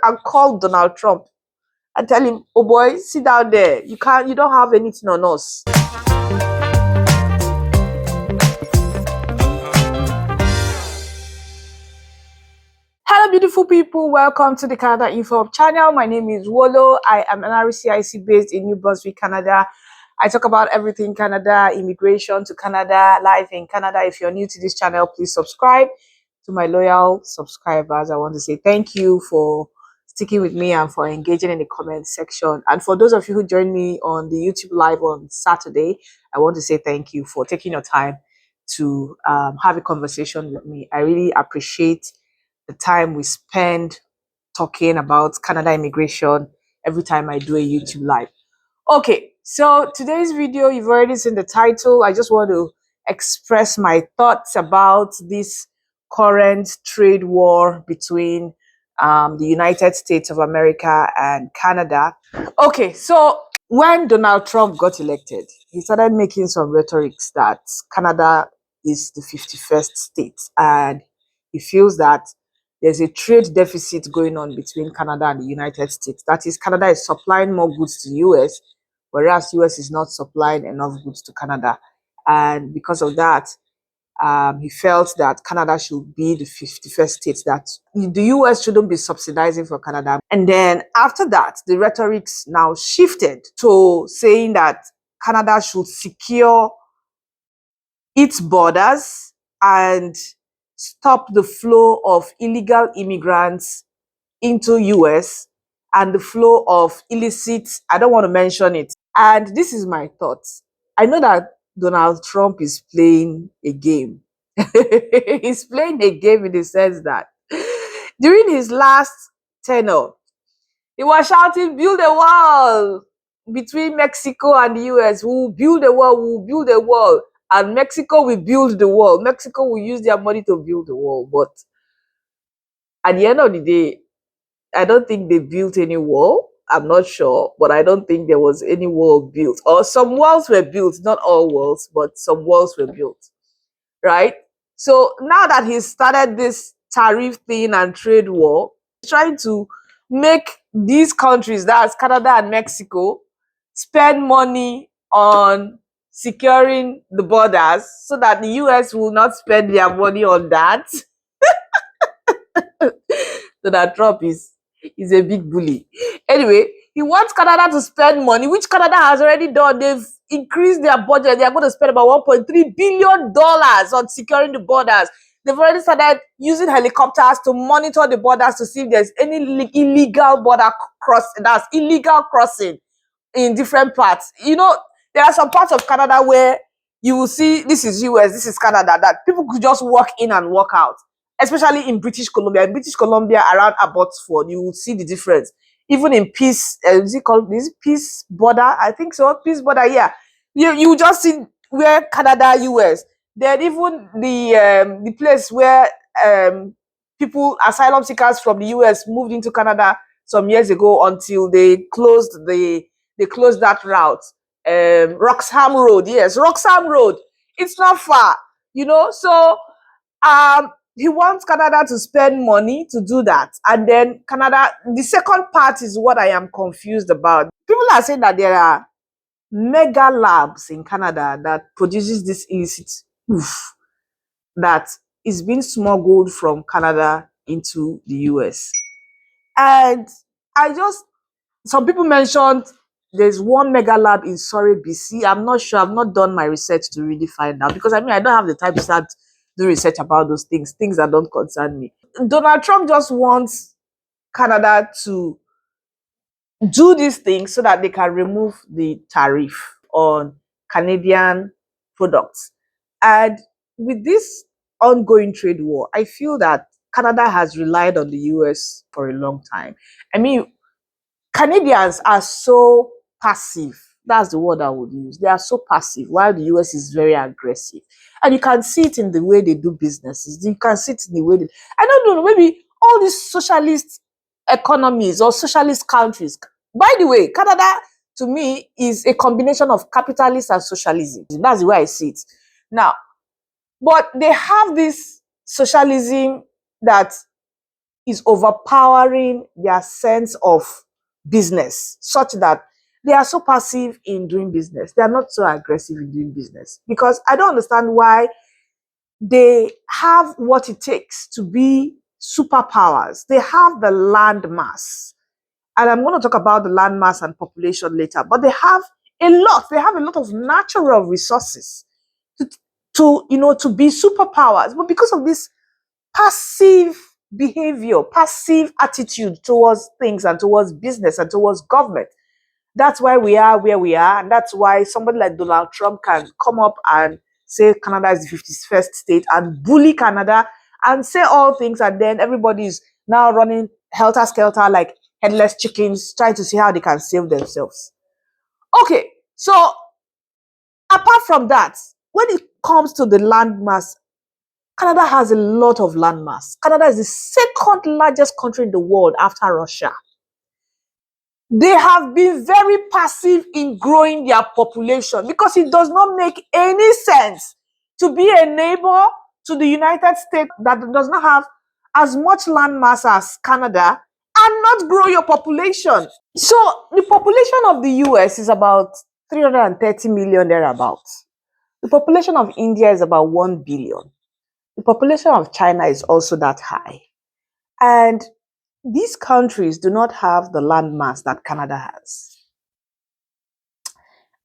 and call Donald Trump and tell him, oh boy, sit down there. You don't have anything on us. Hello, beautiful people. Welcome to the Canada Info channel. My name is Wolo. I am an RCIC based in New Brunswick, Canada. I talk about everything Canada, immigration to Canada, life in Canada. If you're new to this channel, please subscribe. To my loyal subscribers, I want to say thank you for sticking with me and for engaging in the comment section. And for those of you who joined me on the YouTube live on Saturday, I want to say thank you for taking your time to have a conversation with me. I really appreciate the time we spend talking about Canada immigration every time I do a YouTube live. Okay, so today's video, you've already seen the title. I just want to express my thoughts about this current trade war between the United States of America and Canada. Okay, so when Donald Trump got elected, he started making some rhetorics that Canada is the 51st state, and he feels that there's a trade deficit going on between Canada and the United States. That is, Canada is supplying more goods to the US, whereas US is not supplying enough goods to Canada. And because of that, he felt that Canada should be the 51st state, that the US shouldn't be subsidizing for Canada. And then after that, the rhetorics now shifted to saying that Canada should secure its borders and stop the flow of illegal immigrants into US and the flow of illicit, I don't want to mention it. And this is my thoughts. I know that Donald Trump is playing a game. He's playing a game in the sense that during his last tenure, he was shouting, build a wall between Mexico and the US. We'll build a wall, we'll build a wall. And Mexico will build the wall. Mexico will use their money to build the wall. But at the end of the day, I don't think they built any wall. I'm not sure, but I don't think there was any wall built. Or some walls were built, not all walls, but some walls were built, right? So now that he's started this tariff thing and trade war, he's trying to make these countries, that's Canada and Mexico, spend money on securing the borders so that the US will not spend their money on that. So that Trump is a big bully. Anyway, he wants Canada to spend money, which Canada has already done. They've increased their budget. They are going to spend about $1.3 billion on securing the borders. They've already started using helicopters to monitor the borders to see if there's any illegal border crossing. That's illegal crossing in different parts. You know, there are some parts of Canada where you will see this is US, this is Canada, that people could just walk in and walk out. Especially in British Columbia. In British Columbia, around Abbotsford, you will see the difference. Even in Peace, is it called Peace Border? I think so. Peace Border, yeah. You just see where Canada, US. Then even the place where people, asylum seekers from the US moved into Canada some years ago until they closed that route. Roxham Road, yes, Roxham Road. It's not far, you know. So he wants Canada to spend money to do that. And then Canada, the second part is what I am confused about. People are saying that there are mega labs in Canada that produces this illicit oof that is being smuggled from Canada into the US. And some people mentioned there's one mega lab in Surrey, BC. I'm not sure. I've not done my research to really find out because I don't have the time to start do research about those things that don't concern me. Donald Trump just wants Canada to do these things so that they can remove the tariff on Canadian products. And with this ongoing trade war, I feel that Canada has relied on the US for a long time. I mean, Canadians are so passive. That's the word I would use. They are so passive, while the US is very aggressive. And you can see it in the way they do businesses. You can see it in the way I don't know, maybe all these socialist economies or socialist countries. By the way, Canada, to me, is a combination of capitalism and socialism. That's the way I see it. Now, but they have this socialism that is overpowering their sense of business, such that they are so passive in doing business. They are not so aggressive in doing business, because I don't understand why they have what it takes to be superpowers. They have the land mass, and I'm going to talk about the land mass and population later, but they have a lot. They have a lot of natural resources to, to be superpowers. But because of this passive behavior, passive attitude towards things and towards business and towards government, that's why we are where we are. And that's why somebody like Donald Trump can come up and say Canada is the 51st state and bully Canada and say all things. And then everybody's now running helter skelter like headless chickens, trying to see how they can save themselves. Okay, so apart from that, when it comes to the land mass, Canada has a lot of land mass. Canada is the second largest country in the world after Russia. They have been very passive in growing their population because it does not make any sense to be a neighbor to the United States that does not have as much land mass as Canada and not grow your population. So the population of the US is about 330 million thereabouts. The population of India is about 1 billion. The population of China is also that high. And these countries do not have the land mass that Canada has.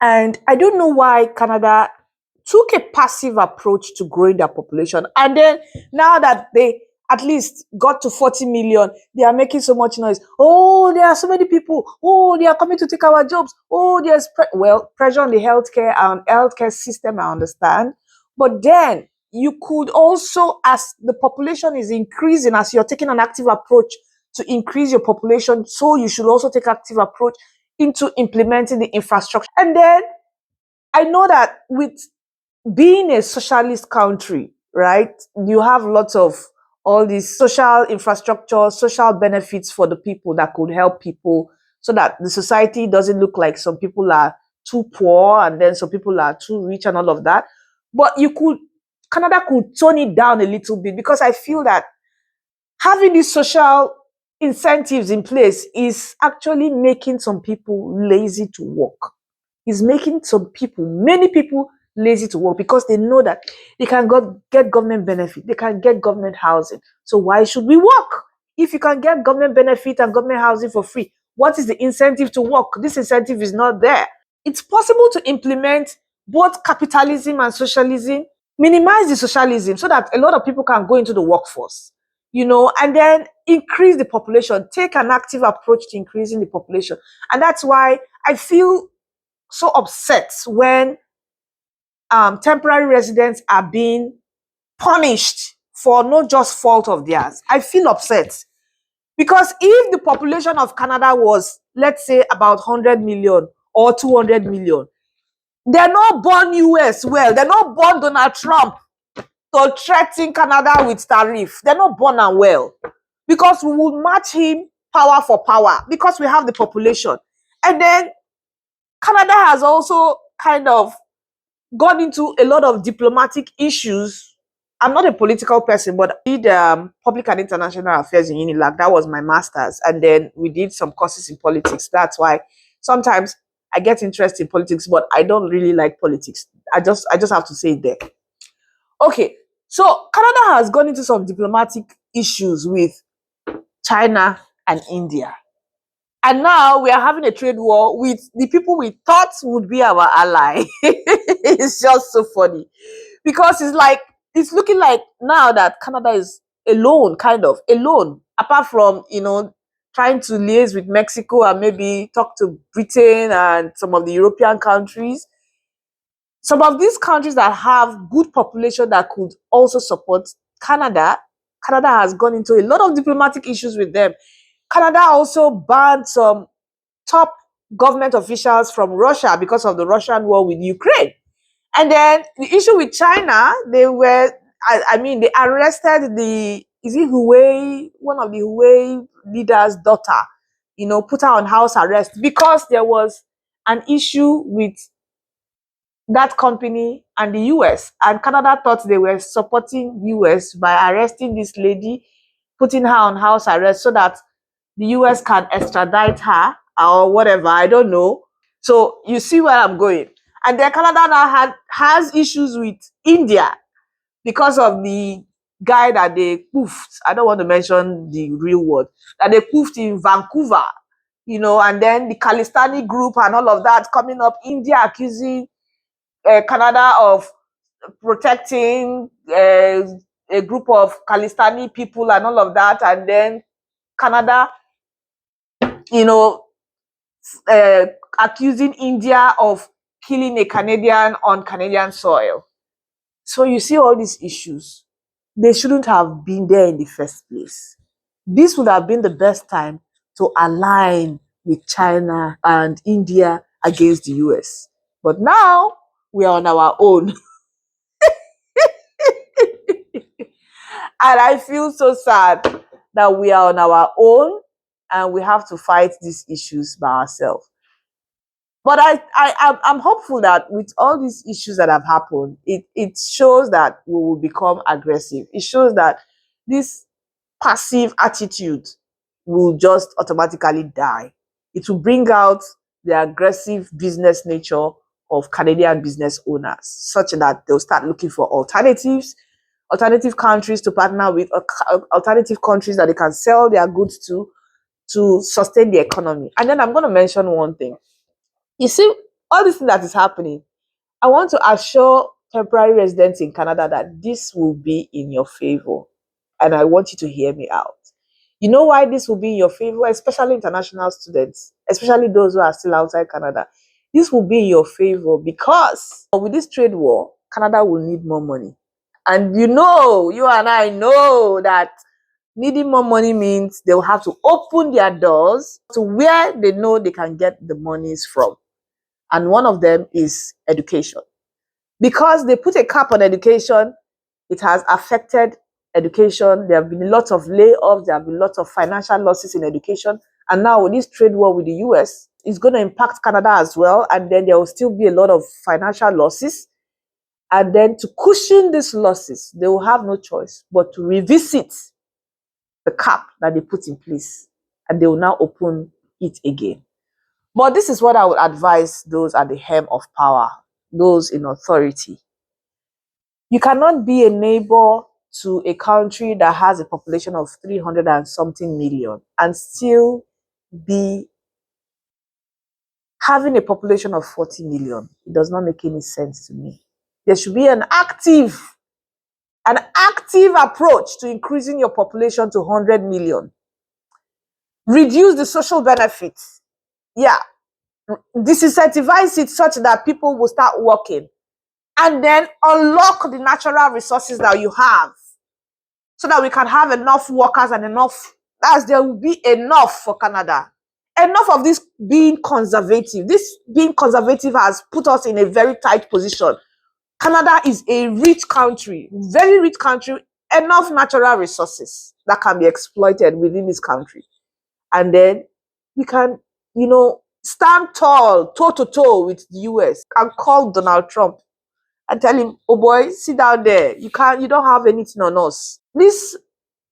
And I don't know why Canada took a passive approach to growing their population. And then now that they at least got to 40 million, they are making so much noise. Oh, there are so many people. Oh, they are coming to take our jobs. Oh, there's pressure on the healthcare system, I understand. But then you could also, as the population is increasing, as you're taking an active approach to increase your population, so you should also take active approach into implementing the infrastructure. And then I know that with being a socialist country, right, you have lots of all these social infrastructure, social benefits for the people that could help people so that the society doesn't look like some people are too poor and then some people are too rich and all of that. But Canada could tone it down a little bit, because I feel that having these social incentives in place is actually making some people lazy to work. Is making many people lazy to work, because they know that they can get government benefit, they can get government housing. So why should we work? If you can get government benefit and government housing for free, what is the incentive to work? This incentive is not there. It's possible to implement both capitalism and socialism, minimize the socialism so that a lot of people can go into the workforce, and then increase the population, take an active approach to increasing the population. And that's why I feel so upset when temporary residents are being punished for no just fault of theirs. I feel upset, because if the population of Canada was, let's say, about 100 million or 200 million, they're not born US well. They're not born Donald Trump to threaten Canada with tariff. They're not born and well, because we will match him power for power, because we have the population. And then Canada has also kind of gone into a lot of diplomatic issues. I'm not a political person, but I did public and international affairs in Unilag. That was my master's. And then we did some courses in politics. That's why sometimes I get interested in politics, but I don't really like politics. I just have to say it there. Okay, so Canada has gone into some diplomatic issues with China and India. And now we are having a trade war with the people we thought would be our ally. It's just so funny, because it's looking like now that Canada is alone, kind of alone, apart from, trying to liaise with Mexico and maybe talk to Britain and some of the European countries. Some of these countries that have good population that could also support Canada, Canada has gone into a lot of diplomatic issues with them. Canada also banned some top government officials from Russia because of the Russian war with Ukraine. And then the issue with China, they arrested one of the Huawei leaders' daughter, put her on house arrest because there was an issue with that company and the US. And Canada thought they were supporting US by arresting this lady, putting her on house arrest so that the US can extradite her or whatever. I don't know. So you see where I'm going. And then Canada now has issues with India because of the guy that they poofed. I don't want to mention the real word. That they poofed in Vancouver, you know, and then the Khalistani group and all of that coming up. India accusing Canada of protecting a group of Khalistani people and all of that. And then Canada, you know, accusing India of killing a Canadian on Canadian soil. So you see all these issues. They shouldn't have been there in the first place. This would have been the best time to align with China and India against the US. But now we are on our own. And I feel so sad that we are on our own and we have to fight these issues by ourselves. But I'm hopeful that with all these issues that have happened, it shows that we will become aggressive. It shows that this passive attitude will just automatically die. It will bring out the aggressive business nature of Canadian business owners, such that they'll start looking for alternatives, alternative countries to partner with, alternative countries that they can sell their goods to sustain the economy. And then I'm going to mention one thing. You see, all this thing that is happening, I want to assure temporary residents in Canada that this will be in your favor. And I want you to hear me out. You know why this will be in your favor, especially international students, especially those who are still outside Canada. This will be in your favor because with this trade war, Canada will need more money. And you know, you and I know that needing more money means they will have to open their doors to where they know they can get the monies from. And one of them is education. Because they put a cap on education, it has affected education. There have been lots of layoffs. There have been lots of financial losses in education. And now with this trade war with the US, it's going to impact Canada as well. And then there will still be a lot of financial losses. And then to cushion these losses, they will have no choice but to revisit the cap that they put in place. And they will now open it again. But this is what I would advise those at the helm of power, those in authority. You cannot be a neighbor to a country that has a population of 300 and something million and still be having a population of 40 million. It does not make any sense to me. There should be an active approach to increasing your population to 100 million. Reduce the social benefits. Yeah. Disincentivize it such that people will start working. And then unlock the natural resources that you have so that we can have enough workers and enough, as there will be enough for Canada. Enough of this being conservative. This being conservative has put us in a very tight position. Canada is a rich country, very rich country, enough natural resources that can be exploited within this country. And then we can, you know, stand tall, toe to toe with the US and call Donald Trump and tell him, oh boy, sit down there. You don't have anything on us. This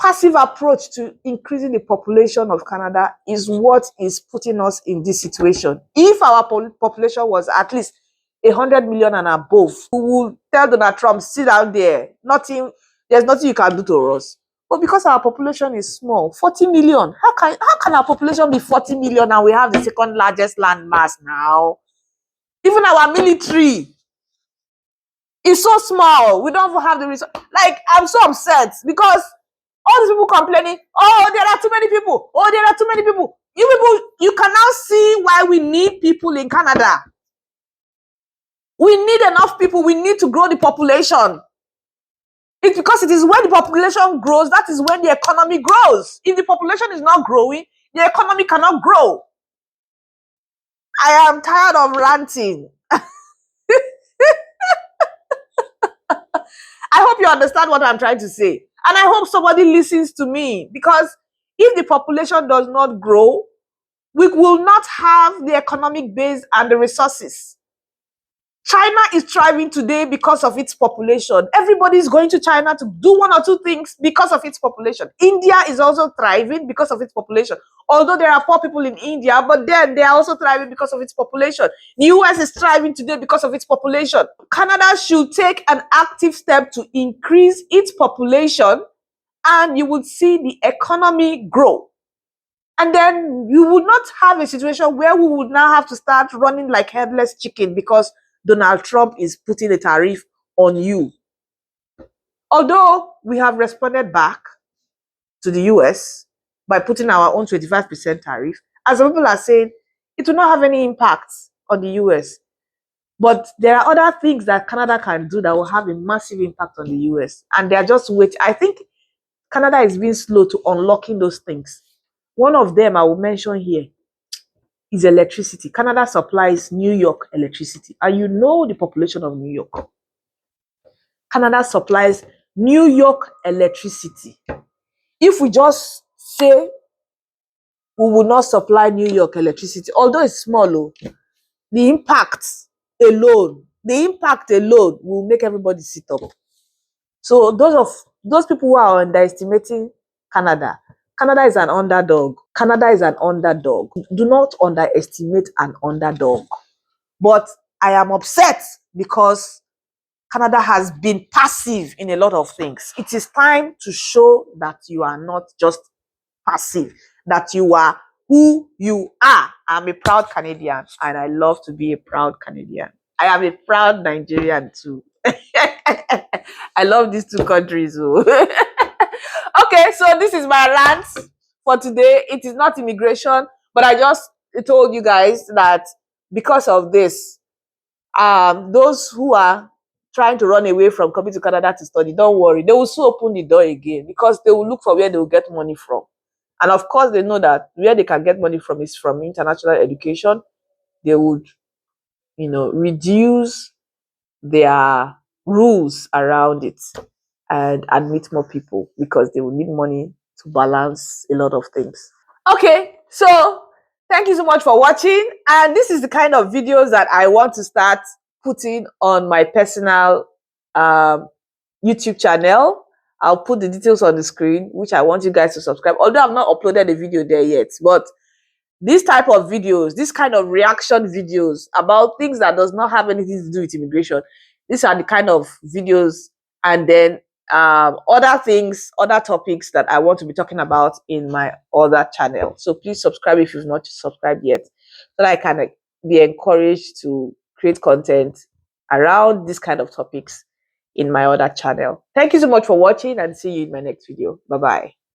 passive approach to increasing the population of Canada is what is putting us in this situation. If our population was at least 100 million and above, we will tell Donald Trump, sit down there. There's nothing you can do to us. But because our population is small, 40 million, how can our population be 40 million and we have the second largest land mass now? Even our military is so small. We don't even have the resource. Like, I'm so upset because all these people complaining, oh, there are too many people. Oh, there are too many people. You people, you can now see why we need people in Canada. We need enough people. We need to grow the population. It's because it is when the population grows, that is when the economy grows. If the population is not growing, the economy cannot grow. I am tired of ranting. I hope you understand what I'm trying to say. And I hope somebody listens to me, because if the population does not grow, we will not have the economic base and the resources China is thriving today because of its population. Everybody is going to China to do one or two things because of its population. India is also thriving because of its population. Although there are poor people in India, but then they are also thriving because of its population. The US is thriving today because of its population. Canada should take an active step to increase its population, and you would see the economy grow. And then you would not have a situation where we would now have to start running like headless chicken because Donald Trump is putting a tariff on you. Although we have responded back to the US by putting our own 25% tariff, as some people are saying, it will not have any impact on the US. But there are other things that Canada can do that will have a massive impact on the US. And they are just waiting. I think Canada is being slow to unlocking those things. One of them I will mention here is electricity. Canada supplies New York electricity. And you know the population of New York. Canada supplies New York electricity. If we just say we will not supply New York electricity, although it's small, the impact alone will make everybody sit up. So those people who are underestimating Canada, Canada is an underdog. Canada is an underdog. Do not underestimate an underdog. But I am upset because Canada has been passive in a lot of things. It is time to show that you are not just passive, that you are who you are. I'm a proud Canadian and I love to be a proud Canadian. I am a proud Nigerian too. I love these two countries. Okay, so this is my rant for today. It is not immigration, but I just told you guys that because of this, those who are trying to run away from coming to Canada to study, don't worry, they will soon open the door again because they will look for where they will get money from. And of course, they know that where they can get money from is from international education. They would, reduce their rules around it and admit more people because they will need money to balance a lot of things. Okay, so thank you so much for watching. And this is the kind of videos that I want to start putting on my personal YouTube channel. I'll put the details on the screen, which I want you guys to subscribe. Although I've not uploaded a video there yet, but this type of videos, this kind of reaction videos about things that does not have anything to do with immigration, these are the kind of videos, and then other things, other topics that I want to be talking about in my other channel. So please subscribe if you've not subscribed yet, so that I can be encouraged to create content around this kind of topics in my other channel. Thank you so much for watching and see you in my next video. Bye-bye.